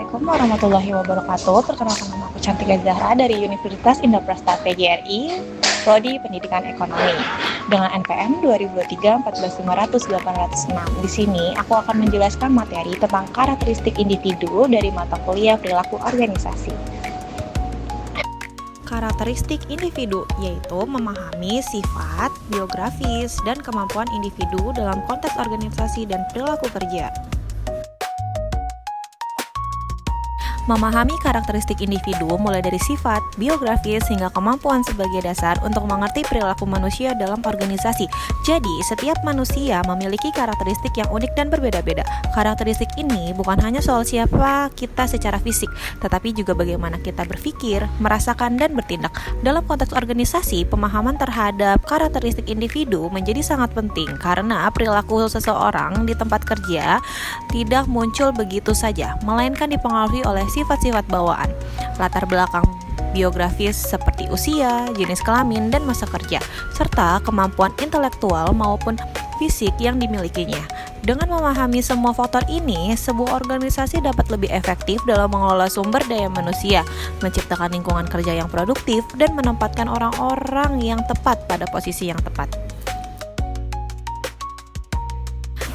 Assalamualaikum warahmatullahi wabarakatuh. Perkenalkan, nama aku Cantika Zahra dari Universitas Indah Prasta PGRI, Prodi Pendidikan Ekonomi, dengan NPM 2023 14500-806. Di sini aku akan menjelaskan materi tentang karakteristik individu dari mata kuliah perilaku organisasi. Karakteristik individu yaitu memahami sifat, biografis, dan kemampuan individu dalam konteks organisasi dan perilaku kerja. Memahami karakteristik individu mulai dari sifat, biografis, hingga kemampuan sebagai dasar untuk mengerti perilaku manusia dalam organisasi. Jadi, setiap manusia memiliki karakteristik yang unik dan berbeda-beda. Karakteristik ini bukan hanya soal siapa kita secara fisik, tetapi juga bagaimana kita berpikir, merasakan, dan bertindak. Dalam konteks organisasi, pemahaman terhadap karakteristik individu menjadi sangat penting karena perilaku seseorang di tempat kerja tidak muncul begitu saja, melainkan dipengaruhi oleh sifat-sifat bawaan, latar belakang biografis seperti usia, jenis kelamin, dan masa kerja, serta kemampuan intelektual maupun fisik yang dimilikinya. Dengan memahami semua faktor ini, sebuah organisasi dapat lebih efektif dalam mengelola sumber daya manusia, menciptakan lingkungan kerja yang produktif, dan menempatkan orang-orang yang tepat pada posisi yang tepat.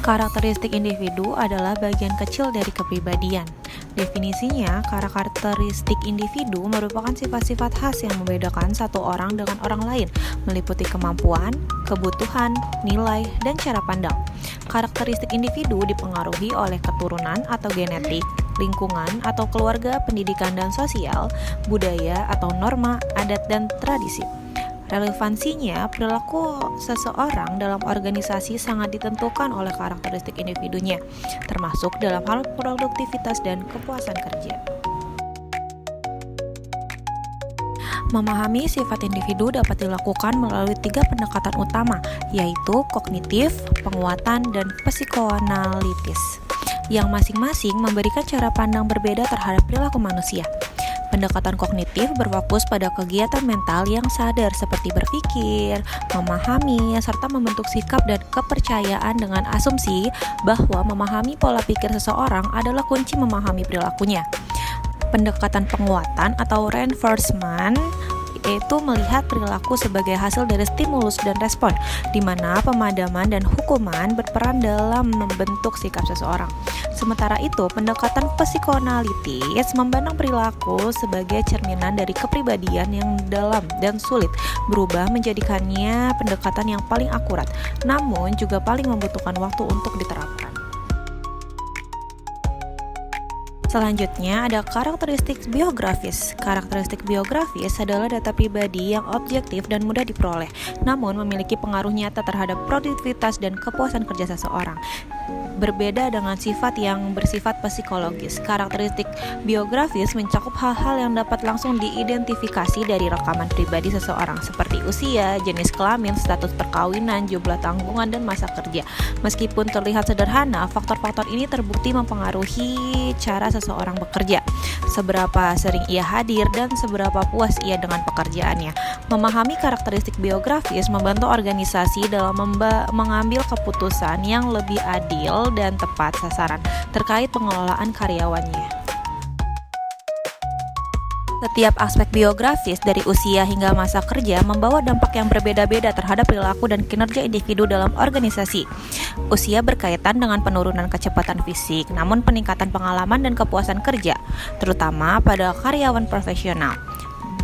Karakteristik individu adalah bagian kecil dari kepribadian. Definisinya, karakteristik individu merupakan sifat-sifat khas yang membedakan satu orang dengan orang lain, meliputi kemampuan, kebutuhan, nilai, dan cara pandang. Karakteristik individu dipengaruhi oleh keturunan atau genetik, lingkungan atau keluarga, pendidikan dan sosial, budaya atau norma, adat dan tradisi. Relevansinya, perilaku seseorang dalam organisasi sangat ditentukan oleh karakteristik individunya, termasuk dalam hal produktivitas dan kepuasan kerja. Memahami sifat individu dapat dilakukan melalui 3 pendekatan utama, yaitu kognitif, penguatan, dan psikoanalitis, yang masing-masing memberikan cara pandang berbeda terhadap perilaku manusia. Pendekatan kognitif berfokus pada kegiatan mental yang sadar seperti berpikir, memahami, serta membentuk sikap dan kepercayaan dengan asumsi bahwa memahami pola pikir seseorang adalah kunci memahami perilakunya. Pendekatan penguatan atau reinforcement yaitu melihat perilaku sebagai hasil dari stimulus dan respon, di mana pemadaman dan hukuman berperan dalam membentuk sikap seseorang. Sementara itu, pendekatan psikoanalitis memandang perilaku sebagai cerminan dari kepribadian yang dalam dan sulit berubah, menjadikannya pendekatan yang paling akurat, namun juga paling membutuhkan waktu untuk diterapkan. Selanjutnya ada karakteristik biografis. Karakteristik biografis adalah data pribadi yang objektif dan mudah diperoleh, namun memiliki pengaruh nyata terhadap produktivitas dan kepuasan kerja seseorang. Berbeda dengan sifat yang bersifat psikologis, karakteristik biografis mencakup hal-hal yang dapat langsung diidentifikasi dari rekaman pribadi seseorang, seperti usia, jenis kelamin, status perkawinan, jumlah tanggungan, dan masa kerja. Meskipun terlihat sederhana, faktor-faktor ini terbukti mempengaruhi cara seseorang bekerja, seberapa sering ia hadir, dan seberapa puas ia dengan pekerjaannya. Memahami karakteristik biografis membantu organisasi dalam mengambil keputusan yang lebih adil dan tepat sasaran terkait pengelolaan karyawannya. Setiap aspek biografis dari usia hingga masa kerja membawa dampak yang berbeda-beda terhadap perilaku dan kinerja individu dalam organisasi. Usia berkaitan dengan penurunan kecepatan fisik, namun peningkatan pengalaman dan kepuasan kerja, terutama pada karyawan profesional.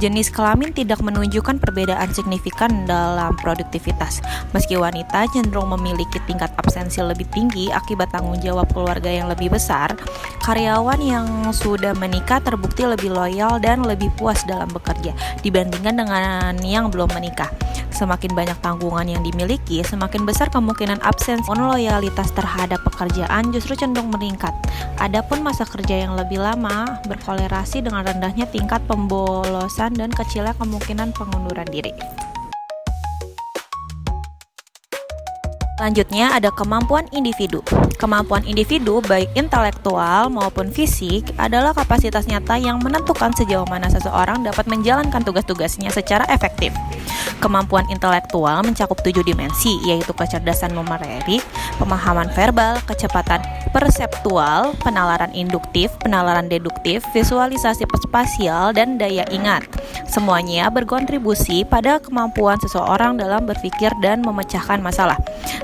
Jenis kelamin tidak menunjukkan perbedaan signifikan dalam produktivitas. Meski wanita cenderung memiliki tingkat absensi lebih tinggi akibat tanggung jawab keluarga yang lebih besar, karyawan yang sudah menikah terbukti lebih loyal dan lebih puas dalam bekerja dibandingkan dengan yang belum menikah. Semakin banyak tanggungan yang dimiliki, semakin besar kemungkinan absensi dan loyalitas terhadap pekerjaan justru cenderung meningkat. Adapun masa kerja yang lebih lama berkolerasi dengan rendahnya tingkat pembolosan dan kecilnya kemungkinan pengunduran diri. Selanjutnya ada kemampuan individu. Kemampuan individu baik intelektual maupun fisik adalah kapasitas nyata yang menentukan sejauh mana seseorang dapat menjalankan tugas-tugasnya secara efektif. Kemampuan intelektual mencakup 7 dimensi, yaitu kecerdasan numerik, pemahaman verbal, kecepatan perseptual, penalaran induktif, penalaran deduktif, visualisasi spasial, dan daya ingat. Semuanya berkontribusi pada kemampuan seseorang dalam berpikir dan memecahkan masalah.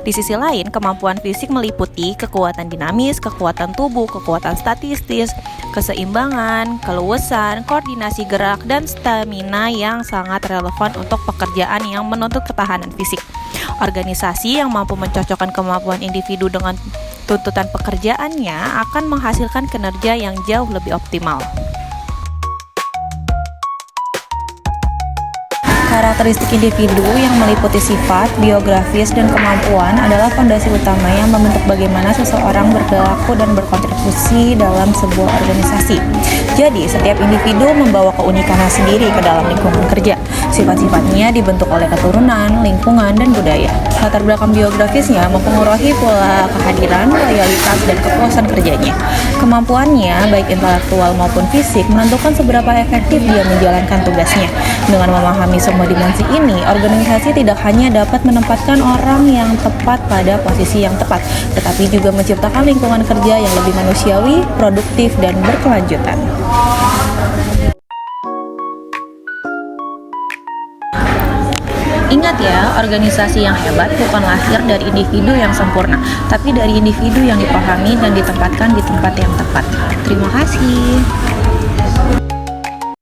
Di sisi lain, kemampuan fisik meliputi kekuatan dinamis, kekuatan tubuh, kekuatan statistis, keseimbangan, keluasan, koordinasi gerak, dan stamina yang sangat relevan untuk pekerjaan yang menuntut ketahanan fisik. Organisasi yang mampu mencocokkan kemampuan individu dengan tuntutan pekerjaannya akan menghasilkan kinerja yang jauh lebih optimal. Karakteristik individu yang meliputi sifat, biografis, dan kemampuan adalah fondasi utama yang membentuk bagaimana seseorang berperilaku dan berkontribusi dalam sebuah organisasi. Jadi, setiap individu membawa keunikannya sendiri ke dalam lingkungan kerja. Sifat-sifatnya dibentuk oleh keturunan, lingkungan, dan budaya. Latar belakang biografisnya mempengaruhi pola kehadiran, loyalitas, dan kepuasan kerjanya. Kemampuannya, baik intelektual maupun fisik, menentukan seberapa efektif dia menjalankan tugasnya. Dengan memahami semua dimensi ini, organisasi tidak hanya dapat menempatkan orang yang tepat pada posisi yang tepat, tetapi juga menciptakan lingkungan kerja yang lebih manusiawi, produktif, dan berkelanjutan. Ingat ya, organisasi yang hebat bukan lahir dari individu yang sempurna, tapi dari individu yang dipahami dan ditempatkan di tempat yang tepat. Terima kasih.